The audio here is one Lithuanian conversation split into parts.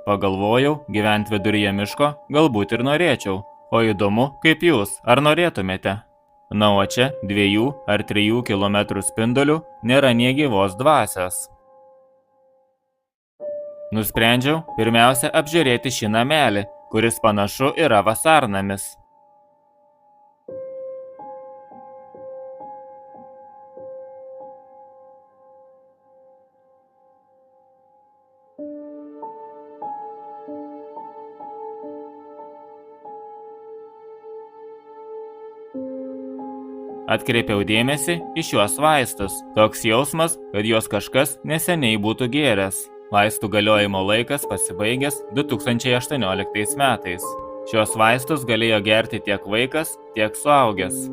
Pagalvojau, gyventi viduryje miško galbūt ir norėčiau. O įdomu, kaip jūs, ar norėtumėte? Na, o čia 2 ar 3 kilometrų spindulių nėra nė gyvos dvasios. Nusprendžiau pirmiausia apžiūrėti šį namelį, kuris panašu yra vasarnamis. Atkreipiau dėmesį į šiuos vaistus. Toks jausmas, kad juos kažkas neseniai būtų gėręs. Vaistų galiojimo laikas pasibaigęs 2018 metais. Šios vaistus galėjo gerti tiek vaikas, tiek suaugęs.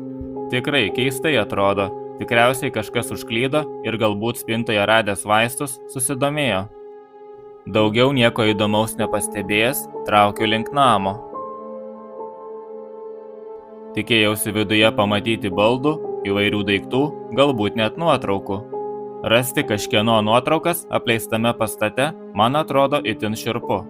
Tikrai keistai atrodo. Tikriausiai kažkas užklydo ir galbūt spintoje radęs vaistus susidomėjo. Daugiau nieko įdomaus nepastebėjęs, traukiu link namo. Tikėjausi viduje pamatyti baldų, įvairių daiktų, galbūt net nuotraukų. Rasti kažkieno nuotraukas apleistame pastate man atrodo itin šiurpu.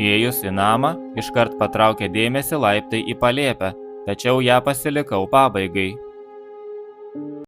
Įėjus į namą, iškart patraukė dėmesį laiptai į palėpę, tačiau ją pasilikau pabaigai.